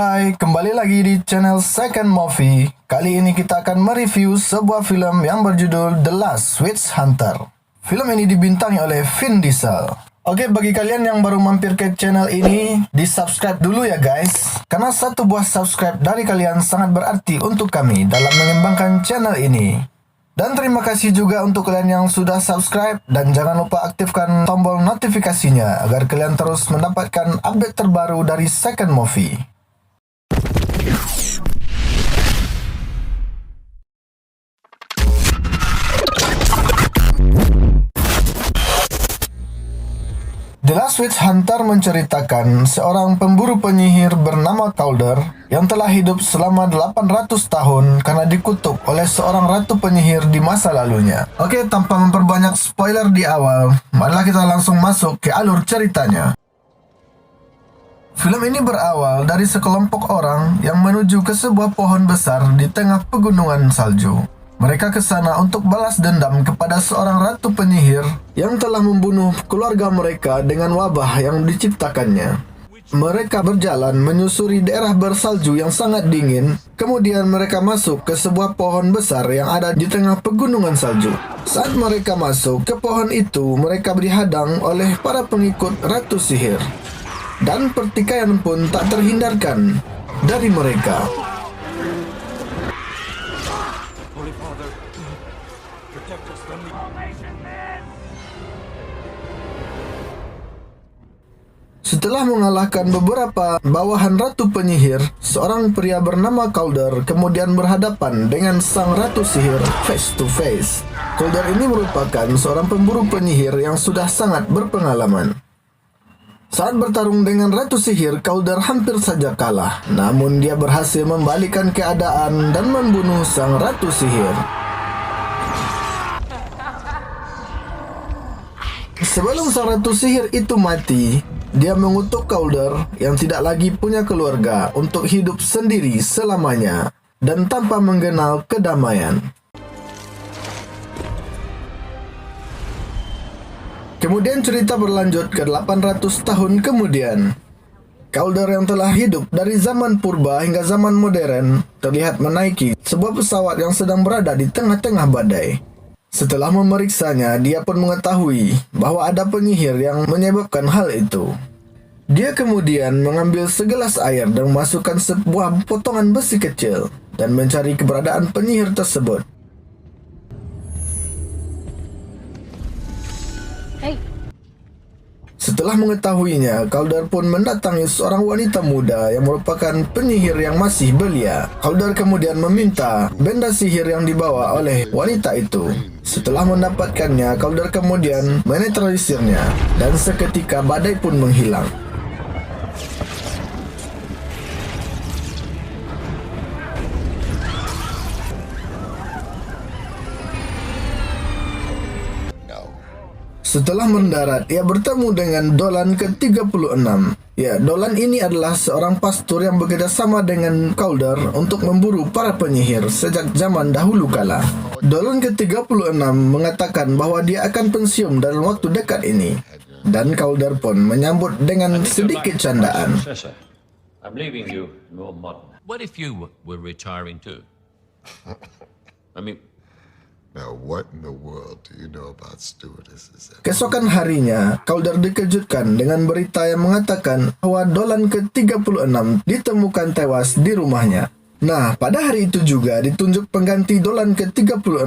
Hai, kembali lagi di channel Second Movie. Kali ini kita akan mereview sebuah film yang berjudul The Last Witch Hunter. Film ini dibintangi oleh Vin Diesel. Oke, bagi kalian yang baru mampir ke channel ini, di-subscribe dulu ya guys. Karena satu buah subscribe dari kalian sangat berarti untuk kami dalam mengembangkan channel ini. Dan terima kasih juga untuk kalian yang sudah subscribe. Dan jangan lupa aktifkan tombol notifikasinya agar kalian terus mendapatkan update terbaru dari Second Movie. The Last Witch Hunter menceritakan seorang pemburu penyihir bernama Calder yang telah hidup selama 800 tahun karena dikutuk oleh seorang ratu penyihir di masa lalunya. Oke, tanpa memperbanyak spoiler di awal, marilah kita langsung masuk ke alur ceritanya. Film ini berawal dari sekelompok orang yang menuju ke sebuah pohon besar di tengah pegunungan salju. Mereka ke sana untuk balas dendam kepada seorang ratu penyihir yang telah membunuh keluarga mereka dengan wabah yang diciptakannya. Mereka berjalan menyusuri daerah bersalju yang sangat dingin, kemudian mereka masuk ke sebuah pohon besar yang ada di tengah pegunungan salju. Saat mereka masuk ke pohon itu, mereka dihadang oleh para pengikut ratu sihir. Dan pertikaian pun tak terhindarkan dari mereka. Setelah mengalahkan beberapa bawahan ratu penyihir, seorang pria bernama Calder kemudian berhadapan dengan sang ratu sihir face to face. Calder ini merupakan seorang pemburu penyihir yang sudah sangat berpengalaman. Saat bertarung dengan ratu sihir, Calder hampir saja kalah. Namun dia berhasil membalikkan keadaan dan membunuh sang ratu sihir. Sebelum sang ratu sihir itu mati, dia mengutuk Calder yang tidak lagi punya keluarga untuk hidup sendiri selamanya dan tanpa mengenal kedamaian. Kemudian cerita berlanjut ke 800 tahun kemudian. Calder yang telah hidup dari zaman purba hingga zaman modern terlihat menaiki sebuah pesawat yang sedang berada di tengah-tengah badai. Setelah memeriksanya, dia pun mengetahui bahwa ada penyihir yang menyebabkan hal itu. Dia kemudian mengambil segelas air dan memasukkan sebuah potongan besi kecil dan mencari keberadaan penyihir tersebut. Setelah mengetahuinya, Calder pun mendatangi seorang wanita muda yang merupakan penyihir yang masih belia. Calder kemudian meminta benda sihir yang dibawa oleh wanita itu. Setelah mendapatkannya, Calder kemudian menetralisirnya dan seketika badai pun menghilang. Setelah mendarat, ia bertemu dengan Dolan ke-36. Ya, Dolan ini adalah seorang pastor yang bekerja sama dengan Calder untuk memburu para penyihir sejak zaman dahulu kala. Dolan ke-36 mengatakan bahwa dia akan pensiun dalam waktu dekat ini. Dan Calder pun menyambut dengan sedikit candaan. I'm leaving you more modern. What if you were retiring too? I mean, now, what in the world do you know about stewardesses? Keesokan harinya, Calder dikejutkan dengan berita yang mengatakan bahwa Dolan ke-36 ditemukan tewas di rumahnya. Nah, pada hari itu juga ditunjuk pengganti Dolan ke-36,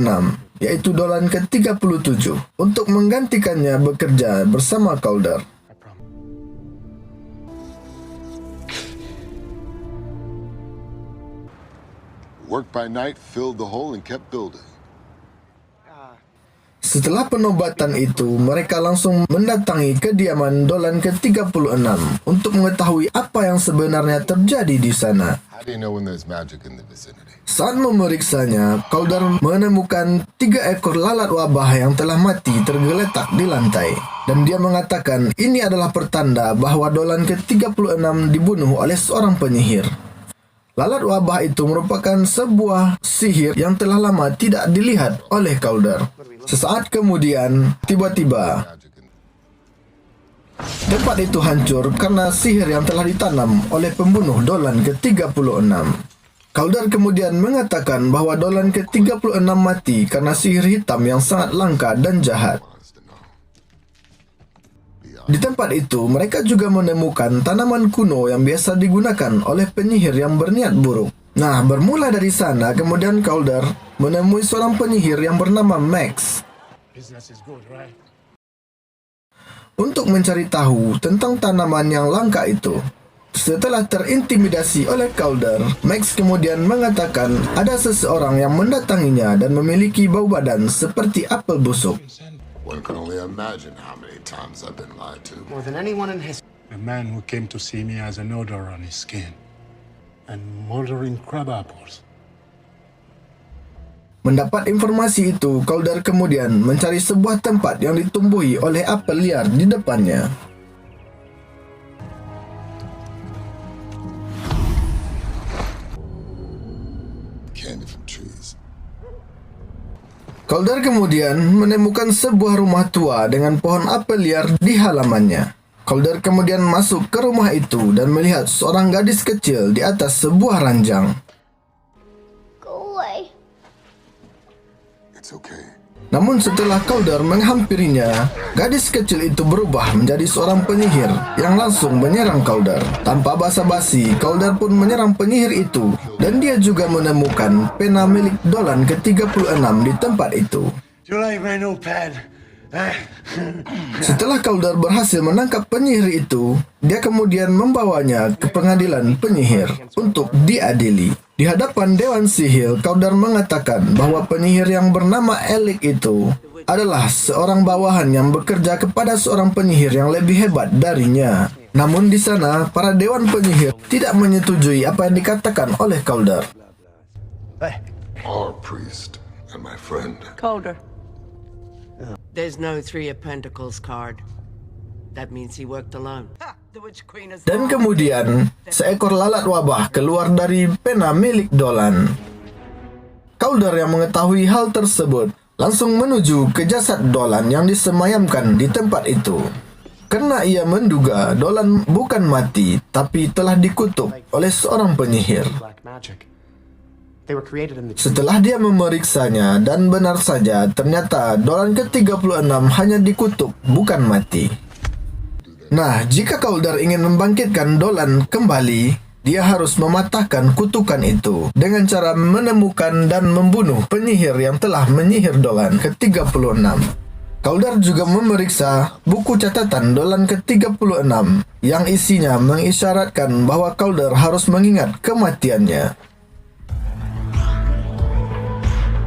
yaitu Dolan ke-37, untuk menggantikannya bekerja bersama Calder. Worked by night, filled the hole, and kept building. Setelah penobatan itu, mereka langsung mendatangi kediaman Dolan ke-36 untuk mengetahui apa yang sebenarnya terjadi di sana. How do you know when there's magic in the vicinity? Saat memeriksanya, Calder menemukan 3 ekor lalat wabah yang telah mati tergeletak di lantai. Dan dia mengatakan ini adalah pertanda bahwa Dolan ke-36 dibunuh oleh seorang penyihir. Lalat wabah itu merupakan sebuah sihir yang telah lama tidak dilihat oleh Calder. Sesaat kemudian, tiba-tiba Tempat itu hancur karena sihir yang telah ditanam oleh pembunuh Dolan ke-36. Calder kemudian mengatakan bahwa Dolan ke-36 mati karena sihir hitam yang sangat langka dan jahat. Di tempat itu, mereka juga menemukan tanaman kuno yang biasa digunakan oleh penyihir yang berniat buruk. Nah, bermula dari sana, kemudian Calder menemui seorang penyihir yang bernama Max untuk mencari tahu tentang tanaman yang langka itu. Setelah terintimidasi oleh Calder, Max kemudian mengatakan ada seseorang yang mendatanginya dan memiliki bau badan seperti apel busuk. One can only imagine how many times I've been lied to. More than anyone in history. The man who came to see me has an odor on his skin and moldering crab apples. Mendapat informasi itu, Calder kemudian mencari sebuah tempat yang ditumbuhi oleh apel liar di depannya. Candy from trees. Calder kemudian menemukan sebuah rumah tua dengan pohon apel liar di halamannya. Calder kemudian masuk ke rumah itu dan melihat seorang gadis kecil di atas sebuah ranjang. Go away. It's okay. Namun setelah Calder menghampirinya, gadis kecil itu berubah menjadi seorang penyihir yang langsung menyerang Calder. Tanpa basa-basi, Calder pun menyerang penyihir itu dan dia juga menemukan pena milik Dolan ke-36 di tempat itu. You like my new pen? Setelah Calder berhasil menangkap penyihir itu, dia kemudian membawanya ke pengadilan penyihir untuk diadili. Di hadapan Dewan Sihir, Calder mengatakan bahwa penyihir yang bernama Elik itu adalah seorang bawahan yang bekerja kepada seorang penyihir yang lebih hebat darinya. Namun di sana, para Dewan Penyihir tidak menyetujui apa yang dikatakan oleh Calder. Our priest and my friend. Calder. There's no Three of Pentacles card. That means he worked alone. The Witch Queen is Dan kemudian, seekor lalat wabah keluar dari pena milik Dolan. Calder yang mengetahui hal tersebut langsung menuju ke jasad Dolan yang disemayamkan di tempat itu. Karena ia menduga Dolan bukan mati, tapi telah dikutuk oleh seorang penyihir. Black magic. They were created in the Setelah dia memeriksanya, dan benar saja, ternyata Dolan ke-36 hanya dikutuk, bukan mati. Nah, jika Calder ingin membangkitkan Dolan kembali, dia harus mematahkan kutukan itu dengan cara menemukan dan membunuh penyihir yang telah menyihir Dolan ke-36. Calder juga memeriksa buku catatan Dolan ke-36 yang isinya mengisyaratkan bahwa Calder harus mengingat kematiannya.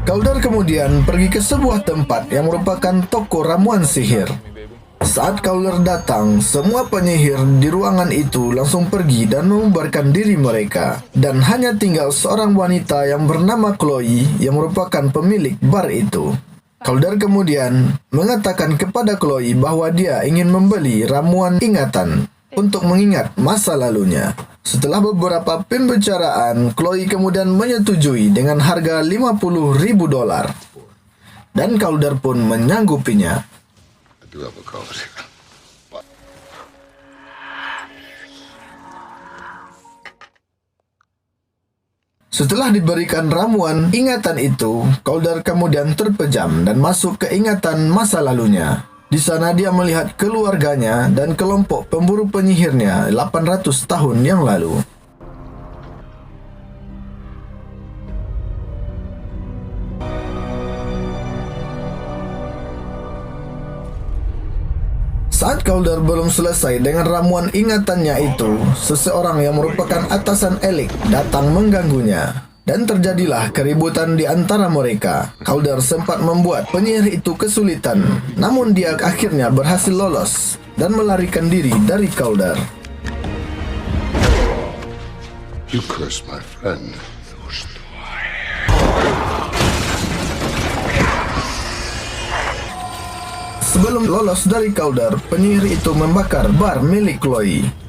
Calder kemudian pergi ke sebuah tempat yang merupakan toko ramuan sihir. Saat Calder datang, semua penyihir di ruangan itu langsung pergi dan membubarkan diri mereka. Dan hanya tinggal seorang wanita yang bernama Chloe yang merupakan pemilik bar itu. Calder kemudian mengatakan kepada Chloe bahwa dia ingin membeli ramuan ingatan untuk mengingat masa lalunya. Setelah beberapa pembicaraan, Chloe kemudian menyetujui dengan harga $50.000. Dan Calder pun menyanggupinya. I do have a code. Setelah diberikan ramuan ingatan itu, Calder kemudian terpejam dan masuk ke ingatan masa lalunya. Di sana dia melihat keluarganya dan kelompok pemburu penyihirnya 800 tahun yang lalu. Saat Calder belum selesai dengan ramuan ingatannya itu, seseorang yang merupakan atasan Elik datang mengganggunya. Dan terjadilah keributan di antara mereka. Calder sempat membuat penyihir itu kesulitan, namun dia akhirnya berhasil lolos dan melarikan diri dari Calder. You cursed my friend. Sebelum lolos dari Calder, penyihir itu membakar bar milik Chloe.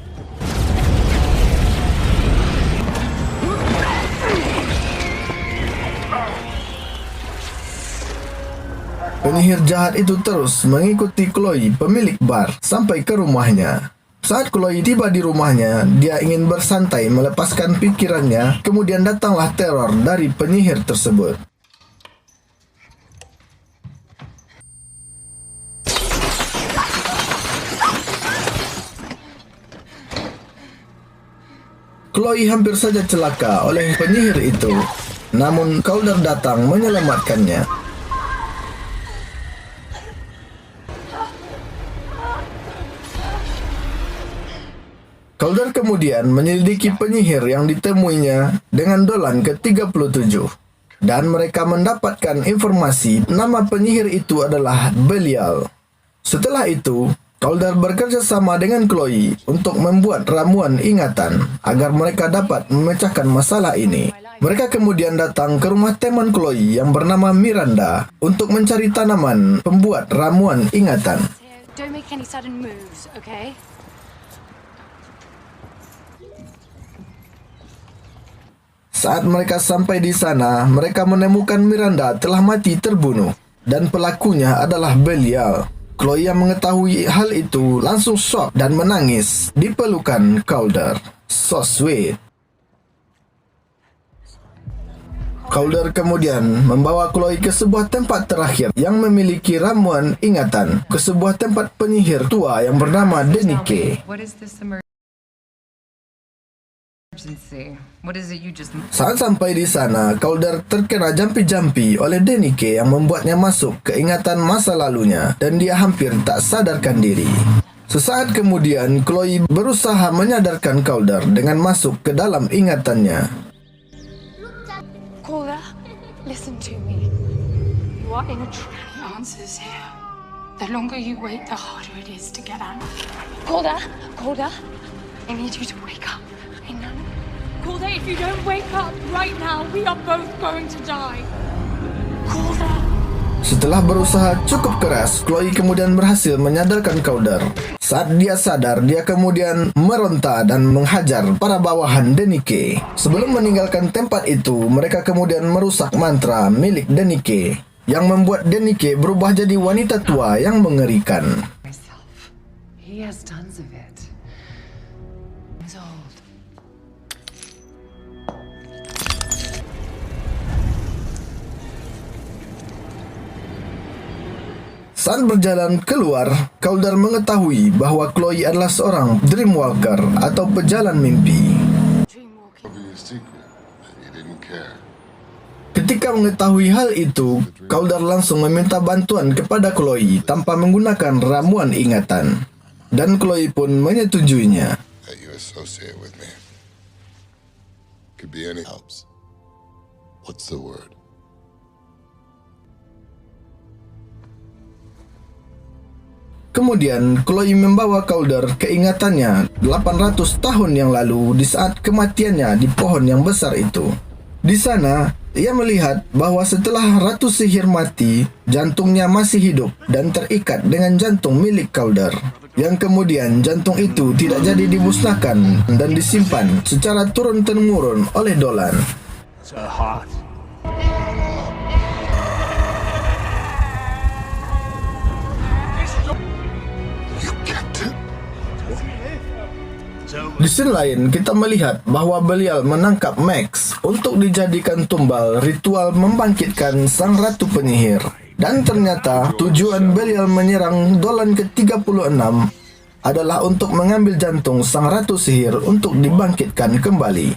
Penyihir jahat itu terus mengikuti Chloe, pemilik bar, sampai ke rumahnya. Saat Chloe tiba di rumahnya, dia ingin bersantai melepaskan pikirannya, kemudian datanglah teror dari penyihir tersebut. Chloe hampir saja celaka oleh penyihir itu, namun Calder datang menyelamatkannya. Calder kemudian menyelidiki penyihir yang ditemuinya dengan Dolan ke-37, dan mereka mendapatkan informasi nama penyihir itu adalah Belial. Setelah itu, Calder bekerja sama dengan Chloe untuk membuat ramuan ingatan agar mereka dapat memecahkan masalah ini. Mereka kemudian datang ke rumah teman Chloe yang bernama Miranda untuk mencari tanaman pembuat ramuan ingatan. Don't make any sudden moves, okay? Saat mereka sampai di sana, mereka menemukan Miranda telah mati terbunuh dan pelakunya adalah Belial. Chloe yang mengetahui hal itu langsung shock dan menangis di pelukan Calder. So sweet. Calder kemudian membawa Chloe ke sebuah tempat terakhir yang memiliki ramuan ingatan, ke sebuah tempat penyihir tua yang bernama Denike. What is this emergency? What is it you just... Saat sampai di sana, Calder terkena jampi-jampi oleh Denike yang membuatnya masuk ke ingatan masa lalunya dan dia hampir tak sadarkan diri. Sesaat kemudian, Chloe berusaha menyadarkan Calder dengan masuk ke dalam ingatannya. Calder, listen to me. You are in a trap. Answers here. The longer you wait, the harder it is to get out. Calder, I need you to wake up. I know. Calder, if you don't wake up right now, we are both going to die. Calder. Setelah berusaha cukup keras, Chloe kemudian berhasil menyadarkan Calder. Saat dia sadar, dia kemudian meronta dan menghajar para bawahan Denike. Sebelum meninggalkan tempat itu, mereka kemudian merusak mantra milik Denike yang membuat Denike berubah jadi wanita tua yang mengerikan. He has tons of it. He's old. Saat berjalan keluar, Calder mengetahui bahwa Chloe adalah seorang Dreamwalker atau pejalan mimpi. Over your secret, and you didn't care. Ketika mengetahui hal itu, Calder langsung meminta bantuan kepada Chloe tanpa menggunakan ramuan ingatan. Dan Chloe pun menyetujuinya. That you associate with me. Could be any helps. What's the word? Kemudian, Chloe membawa Calder ke ingatannya 800 tahun yang lalu di saat kematiannya di pohon yang besar itu. Di sana, ia melihat bahwa setelah Ratu Sihir mati, jantungnya masih hidup dan terikat dengan jantung milik Calder. Yang kemudian jantung itu tidak jadi dimusnahkan dan disimpan secara turun-temurun oleh Dolan. So hot. Di sisi lain, kita melihat bahwa Belial menangkap Max untuk dijadikan tumbal ritual membangkitkan sang ratu penyihir. Dan ternyata tujuan Belial menyerang Dolan ke-36 adalah untuk mengambil jantung sang ratu sihir untuk dibangkitkan kembali.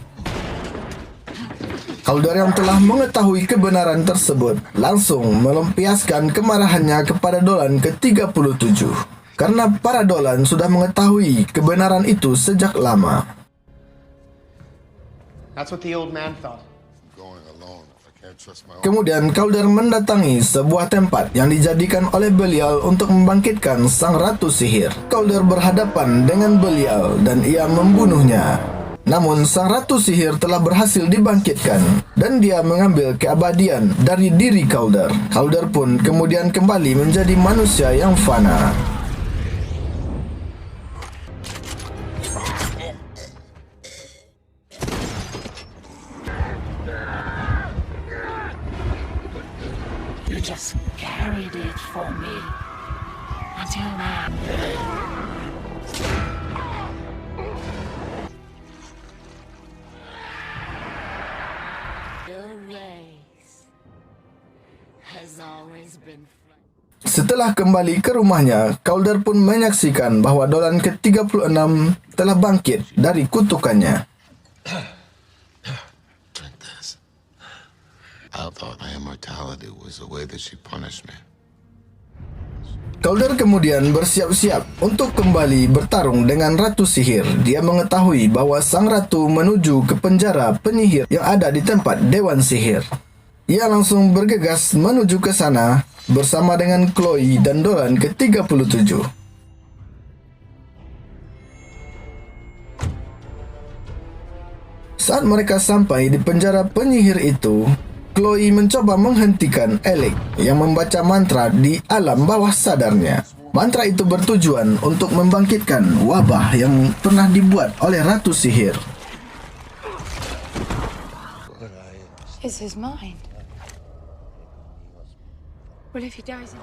Calder yang telah mengetahui kebenaran tersebut langsung melampiaskan kemarahannya kepada Dolan ke-37. Karena para Dolan sudah mengetahui kebenaran itu sejak lama. That's what the old man thought. Going alone. I can't trust my own. Kemudian Calder mendatangi sebuah tempat yang dijadikan oleh Belial untuk membangkitkan sang ratu sihir. Calder berhadapan dengan Belial dan ia membunuhnya. Namun sang ratu sihir telah berhasil dibangkitkan dan dia mengambil keabadian dari diri Calder. Calder pun kemudian kembali menjadi manusia yang fana. just carried it for me until now. The race has always been. Setelah kembali ke rumahnya, Calder pun menyaksikan bahwa Dolan ke-36 telah bangkit dari kutukannya. Drink this. I thought my immortality was the way that she punished me. Calder kemudian bersiap-siap untuk kembali bertarung dengan Ratu Sihir. Dia mengetahui bahwa sang ratu menuju ke penjara penyihir yang ada di tempat Dewan Sihir. Ia langsung bergegas menuju ke sana bersama dengan Chloe dan Dolan ke-37. Saat mereka sampai di penjara penyihir itu, Chloe mencoba menghentikan Alec yang membaca mantra di alam bawah sadarnya. Mantra itu bertujuan untuk membangkitkan wabah yang pernah dibuat oleh Ratu Sihir. Is his mind? Well, if he dies...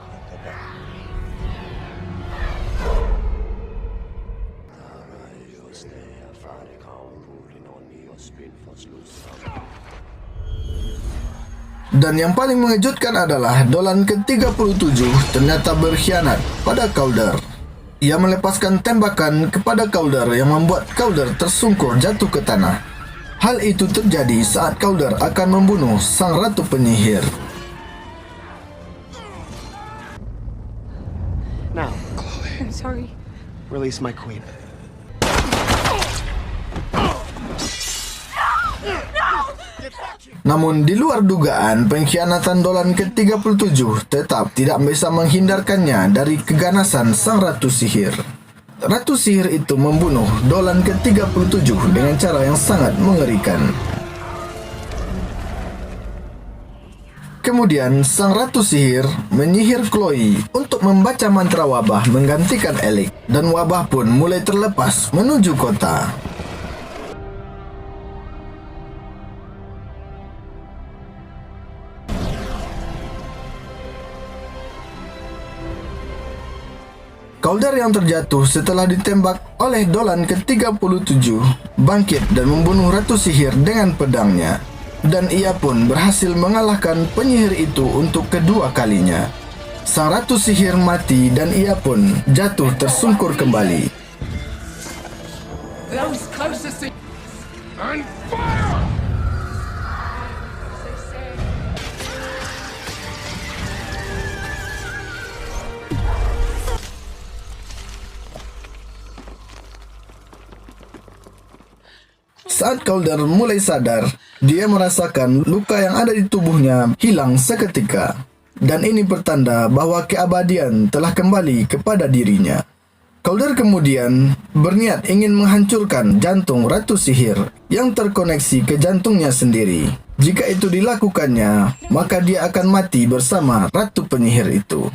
Dan yang paling mengejutkan adalah Dolan ke-37 ternyata berkhianat pada Calder. Ia melepaskan tembakan kepada Calder yang membuat Calder tersungkur jatuh ke tanah. Hal itu terjadi saat Calder akan membunuh sang ratu penyihir. Now, I'm sorry. release my queen. Namun di luar dugaan, pengkhianatan Dolan ke-37 tetap tidak bisa menghindarkannya dari keganasan sang Ratu Sihir. Ratu Sihir itu membunuh Dolan ke-37 dengan cara yang sangat mengerikan. Kemudian, sang Ratu Sihir menyihir Chloe untuk membaca mantra wabah menggantikan Alec, dan wabah pun mulai terlepas menuju kota. Calder yang terjatuh setelah ditembak oleh Dolan ke-37 bangkit dan membunuh Ratu Sihir dengan pedangnya. Dan ia pun berhasil mengalahkan penyihir itu untuk kedua kalinya. Sang Ratu Sihir mati dan ia pun jatuh tersungkur kembali. Saat Calder mulai sadar, dia merasakan luka yang ada di tubuhnya hilang seketika. Dan ini pertanda bahwa keabadian telah kembali kepada dirinya. Calder kemudian berniat ingin menghancurkan jantung Ratu Sihir yang terkoneksi ke jantungnya sendiri. Jika itu dilakukannya, maka dia akan mati bersama Ratu Penyihir itu.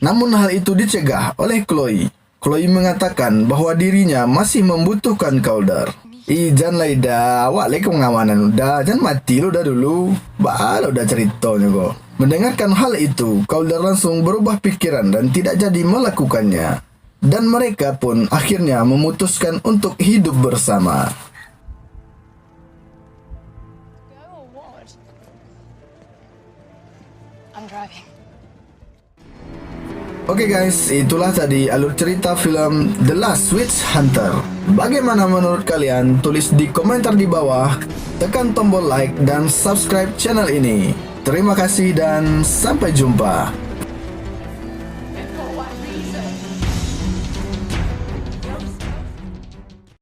Namun hal itu dicegah oleh Chloe. Chloe mengatakan bahwa dirinya masih membutuhkan Calder. Janganlah dah, awak lagi pengamanan udah, jangan mati lo dah dulu. Bahala udah ceritanya kok. Mendengarkan hal itu, Calder langsung berubah pikiran dan tidak jadi melakukannya. Dan mereka pun akhirnya memutuskan untuk hidup bersama. I'm driving. Oke guys, itulah tadi alur cerita film The Last Witch Hunter. Bagaimana menurut kalian? Tulis di komentar di bawah. Tekan tombol like dan subscribe channel ini. Terima kasih dan sampai jumpa.